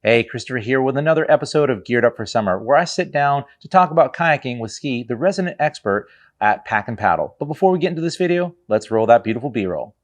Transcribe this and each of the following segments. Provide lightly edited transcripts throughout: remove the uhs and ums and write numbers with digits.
Hey, Christopher here with another episode of Geared Up for Summer, where I sit down to talk about kayaking with Ski, the resident expert at Pack and Paddle. But before we get into this video, let's roll that beautiful B-roll.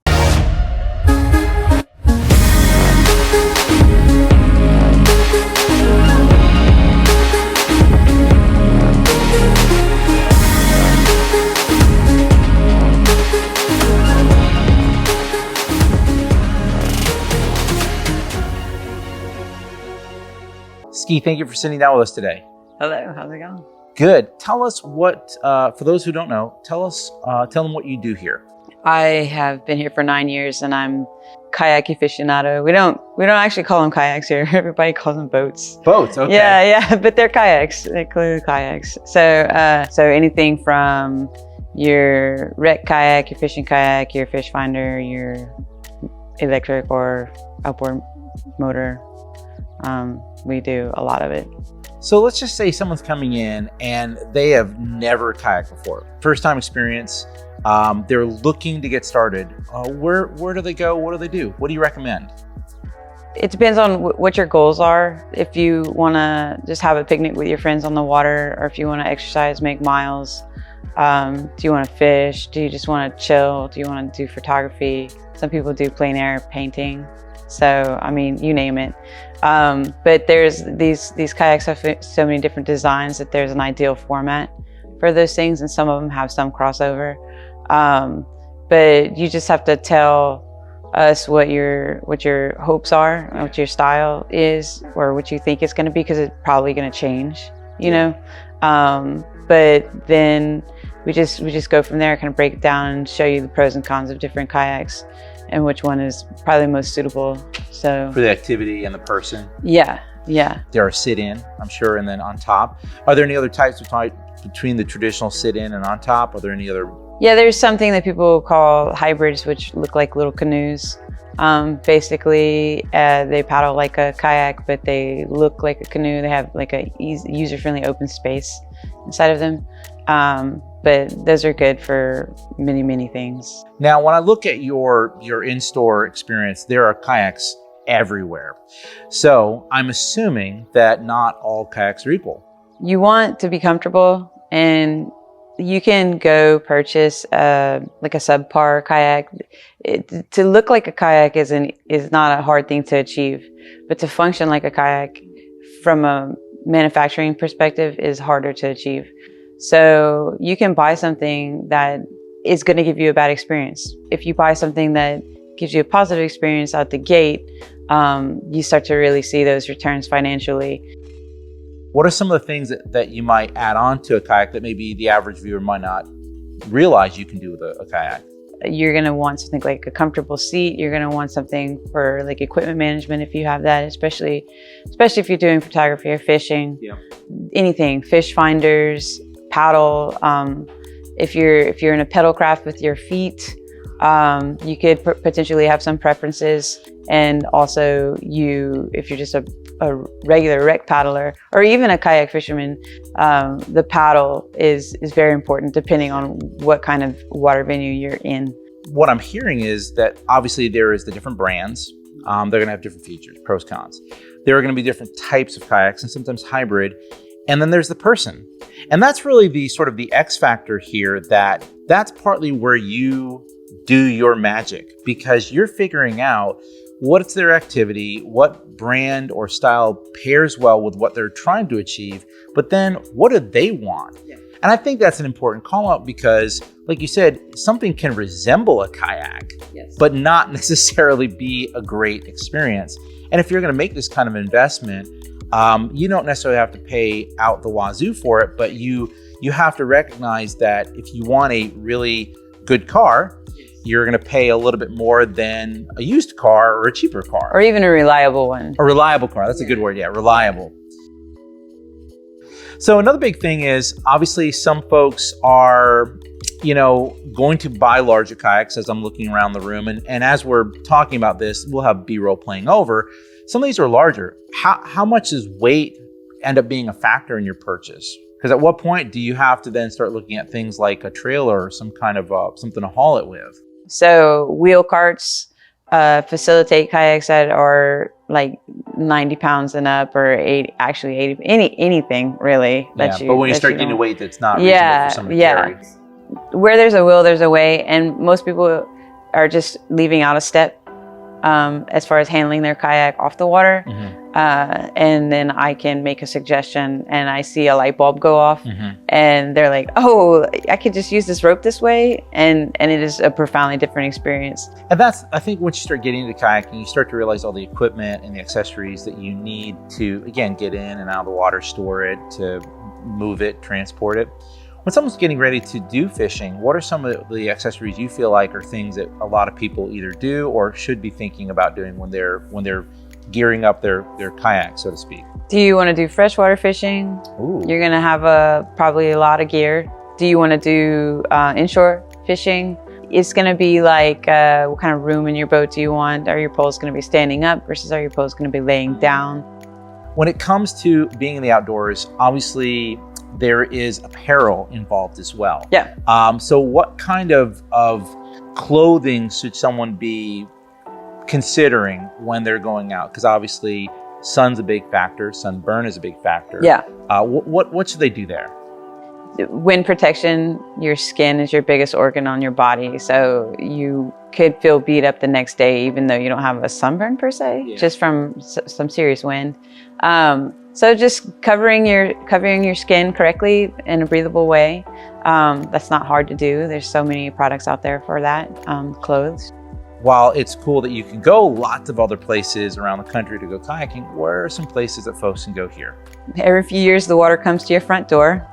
Ski, thank you for sitting down with us today. Hello, how's it going? Good. Tell us what, for those who don't know, tell them what you do here. I have been here for 9 years and I'm kayak aficionado. We don't actually call them kayaks here. Everybody calls them boats. Boats, okay. Yeah, but they're kayaks. They're clearly kayaks. So anything from your rec kayak, your fishing kayak, your fish finder, your electric or outboard motor. We do a lot of it. So let's just say someone's coming in and they have never kayaked before. First time experience. They're looking to get started. Where do they go? What do they do? What do you recommend? It depends on what your goals are. If you want to just have a picnic with your friends on the water, or if you want to exercise, make miles. Do you want to fish? Do you just want to chill? Do you want to do photography? Some people do plein air painting. So, I mean, you name it. But there's these kayaks have so many different designs that there's an ideal format for those things, and some of them have some crossover. But you just have to tell us what your hopes are, what your style is, or what you think it's going to be, because it's probably going to change, you know. But then we just go from there, kind of break it down and show you the pros and cons of different kayaks and which one is probably most suitable. So for the activity and the person. Yeah. There are sit-in, I'm sure, and then on top. Are there any other types between the traditional sit-in and on top? Are there any other? Yeah, there's something that people call hybrids, which look like little canoes. Basically, they paddle like a kayak, but they look like a canoe. They have like a user-friendly open space inside of them. But those are good for many things. Now, when I look at your in-store experience, there are kayaks everywhere. So I'm assuming that not all kayaks are equal. You want to be comfortable, and you can go purchase like a subpar kayak. To look like a kayak is not a hard thing to achieve, but to function like a kayak from a manufacturing perspective is harder to achieve. So you can buy something that is going to give you a bad experience. If you buy something that gives you a positive experience out the gate, you start to really see those returns financially. What are some of the things that you might add on to a kayak that maybe the average viewer might not realize you can do with a kayak? You're going to want something like a comfortable seat. You're going to want something for like equipment management if you have that, especially if you're doing photography or fishing. Yeah. Anything, fish finders, paddle. If you're in a pedal craft with your feet, you could potentially have some preferences. And also, if you're just a regular rec paddler or even a kayak fisherman, the paddle is very important depending on what kind of water venue you're in. What I'm hearing is that obviously there is the different brands. They're going to have different features, pros, cons. There are going to be different types of kayaks and sometimes hybrid. And then there's the person. And that's really the sort of the X factor here, that's partly where you do your magic, because you're figuring out what's their activity, what brand or style pairs well with what they're trying to achieve, but then what do they want? Yeah. And I think that's an important call out, because like you said, something can resemble a kayak, yes, but not necessarily be a great experience. And if you're going to make this kind of investment, you don't necessarily have to pay out the wazoo for it, but you have to recognize that if you want a really good car, you're going to pay a little bit more than a used car or a cheaper car. Or even a reliable one. A reliable car. That's a good word. Yeah, reliable. So another big thing is, obviously, some folks are, going to buy larger kayaks, as I'm looking around the room. And as we're talking about this, we'll have B-roll playing over. Some of these are larger. How much does weight end up being a factor in your purchase? Because at what point do you have to then start looking at things like a trailer or some kind of something to haul it with? So wheel carts facilitate kayaks that are like 90 pounds and up, or 80, actually 80, anything really. But when you start getting a weight that's not reasonable for someone to carry. Where there's a will, there's a way, and most people are just leaving out a step as far as handling their kayak off the water. And then I can make a suggestion and I see a light bulb go off and they're like, oh, I could just use this rope this way. And it is a profoundly different experience. And that's, I think once you start getting into kayaking, you start to realize all the equipment and the accessories that you need to, again, get in and out of the water, store it, to move it, transport it. When someone's getting ready to do fishing, what are some of the accessories you feel like are things that a lot of people either do or should be thinking about doing when they're gearing up their kayak, so to speak? Do you want to do freshwater fishing? Ooh. You're going to have probably a lot of gear. Do you want to do inshore fishing? It's going to be like, what kind of room in your boat do you want? Are your poles going to be standing up versus are your poles going to be laying down? When it comes to being in the outdoors, obviously there is apparel involved as well. Yeah. So what kind of clothing should someone be considering when they're going out? Because obviously sun's a big factor, sunburn is a big factor. Yeah. What should they do there? Wind protection. Your skin is your biggest organ on your body, so you could feel beat up the next day even though you don't have a sunburn per se, just from some serious wind. So just covering your skin correctly in a breathable way. That's not hard to do. There's so many products out there for that, clothes. While it's cool that you can go lots of other places around the country to go kayaking, where are some places that folks can go here? Every few years, the water comes to your front door.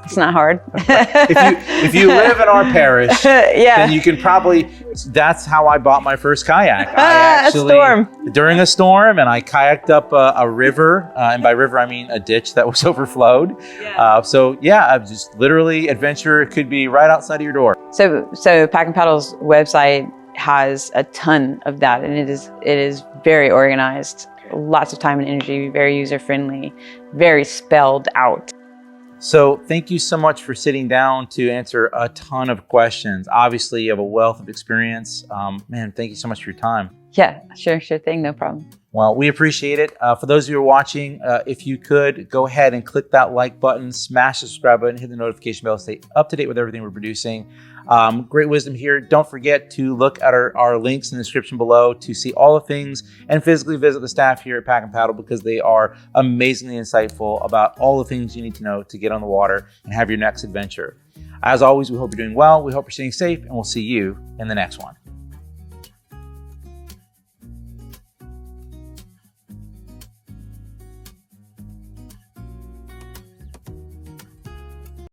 It's not hard. if you live in our parish, then you can probably, that's how I bought my first kayak. I actually, during a storm, and I kayaked up a river, and by river I mean a ditch that was overflowed. I've just literally, adventure could be right outside of your door. So Pack and Paddle's website has a ton of that, and it is very organized. Lots of time and energy, very user-friendly, very spelled out. So thank you so much for sitting down to answer a ton of questions. Obviously, you have a wealth of experience. Man, thank you so much for your time. Yeah, sure thing, no problem. Well, we appreciate it. For those of you who are watching, if you could go ahead and click that like button, smash the subscribe button, hit the notification bell, stay up to date with everything we're producing. Great wisdom here. Don't forget to look at our links in the description below to see all the things and physically visit the staff here at Pack and Paddle, because they are amazingly insightful about all the things you need to know to get on the water and have your next adventure. As always, we hope you're doing well. We hope you're staying safe, and we'll see you in the next one.